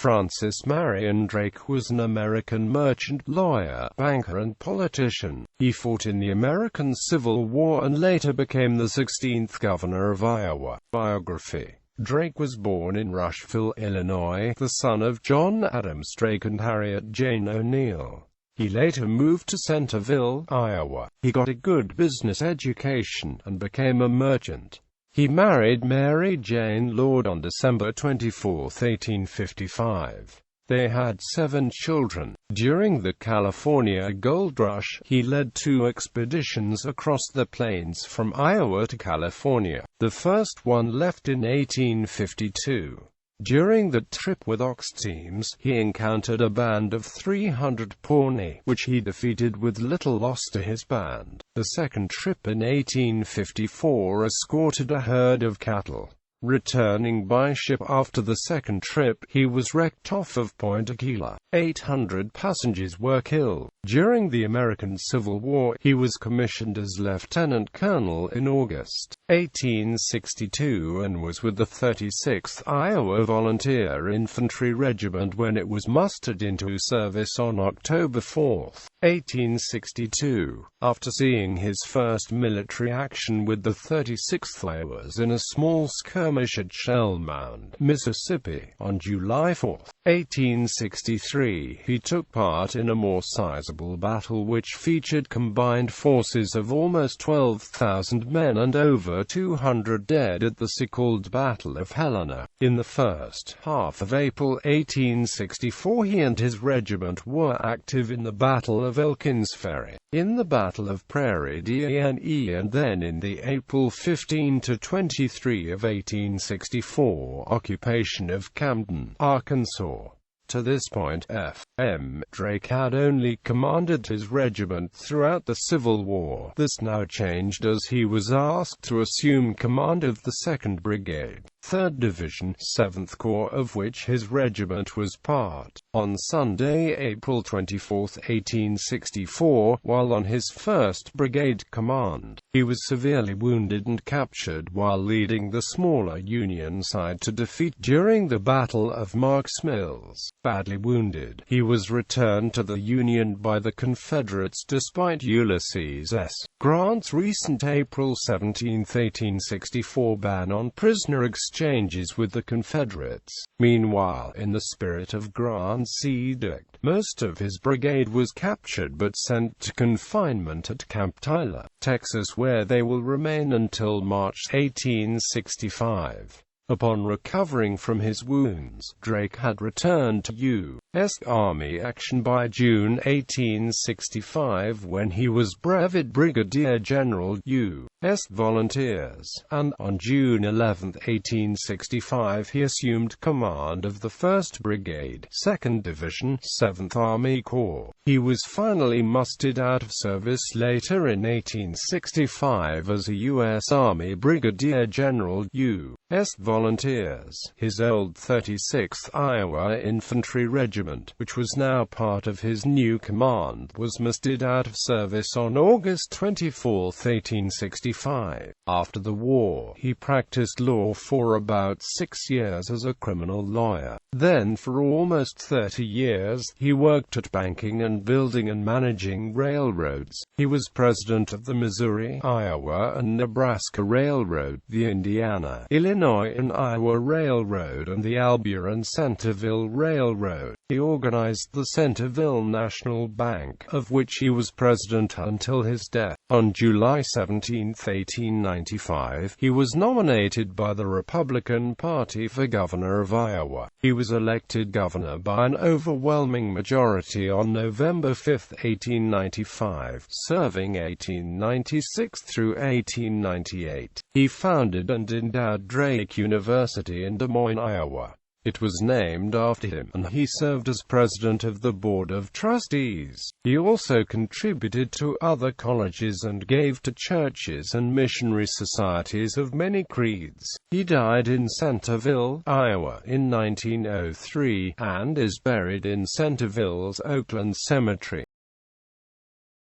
Francis Marion Drake was an American merchant, lawyer, banker and politician. He fought in the American Civil War and later became the 16th governor of Iowa. Biography. Drake was born in Rushville, Illinois, the son of John Adams Drake and Harriet Jane O'Neill. He later moved to Centerville, Iowa. He got a good business education and became a merchant. He married Mary Jane Lord on December 24, 1855. They had 7 children. During the California Gold Rush, he led 2 expeditions across the plains from Iowa to California. The first one left in 1852. During the trip with ox teams, he encountered a band of 300 Pawnee, which he defeated with little loss to his band. The second trip in 1854 escorted a herd of cattle. Returning by ship after the second trip, he was wrecked off of Point Aquila. 800 passengers were killed. During the American Civil War, he was commissioned as lieutenant colonel in August 1862 and was with the 36th Iowa Volunteer Infantry Regiment when it was mustered into service on October 4, 1862. After seeing his first military action with the 36th Iowas in a small skirmish at Shell Mound, Mississippi, on July 4, 1863, he took part in a more sizable battle which featured combined forces of almost 12,000 men and over 200 dead at the so-called Battle of Helena. In the first half of April 1864, he and his regiment were active in the Battle of Elkins Ferry, in the Battle of Prairie du Chien, and then in the April 15–23 of 1864 occupation of Camden, Arkansas. To this point, F.M. Drake had only commanded his regiment throughout the Civil War. This now changed as he was asked to assume command of the 2nd Brigade, 3rd Division, 7th Corps, of which his regiment was part. On Sunday, April 24, 1864, while on his 1st Brigade command, he was severely wounded and captured while leading the smaller Union side to defeat during the Battle of Marks Mills. Badly wounded, he was returned to the Union by the Confederates despite Ulysses S. Grant's recent April 17, 1864 ban on prisoner exchanges with the Confederates. Meanwhile, in the spirit of Grant's edict, most of his brigade was captured but sent to confinement at Camp Tyler, Texas, where they will remain until March 1865. Upon recovering from his wounds, Drake had returned to U.S. Army action by June 1865 when he was Brevet Brigadier General, U.S. Volunteers, and on June 11, 1865 he assumed command of the 1st Brigade, 2nd Division, 7th Army Corps. He was finally mustered out of service later in 1865 as a U.S. Army Brigadier General, U.S. Volunteers. His old 36th Iowa Infantry Regiment, which was now part of his new command, was mustered out of service on August 24, 1865. After the war, he practiced law for about 6 years as a criminal lawyer. Then for almost 30 years, he worked at banking and building and managing railroads. He was president of the Missouri, Iowa, and Nebraska Railroad, the Indiana, Illinois, and Iowa Railroad, and the Albion-Centerville Railroad. He organized the Centerville National Bank, of which he was president until his death. On July 17, 1895, he was nominated by the Republican Party for governor of Iowa. He was elected governor by an overwhelming majority on November 5, 1895, serving 1896 through 1898. He founded and endowed Drake University in Des Moines, Iowa. It was named after him, and he served as president of the Board of Trustees. He also contributed to other colleges and gave to churches and missionary societies of many creeds. He died in Centerville, Iowa, in 1903, and is buried in Centerville's Oakland Cemetery.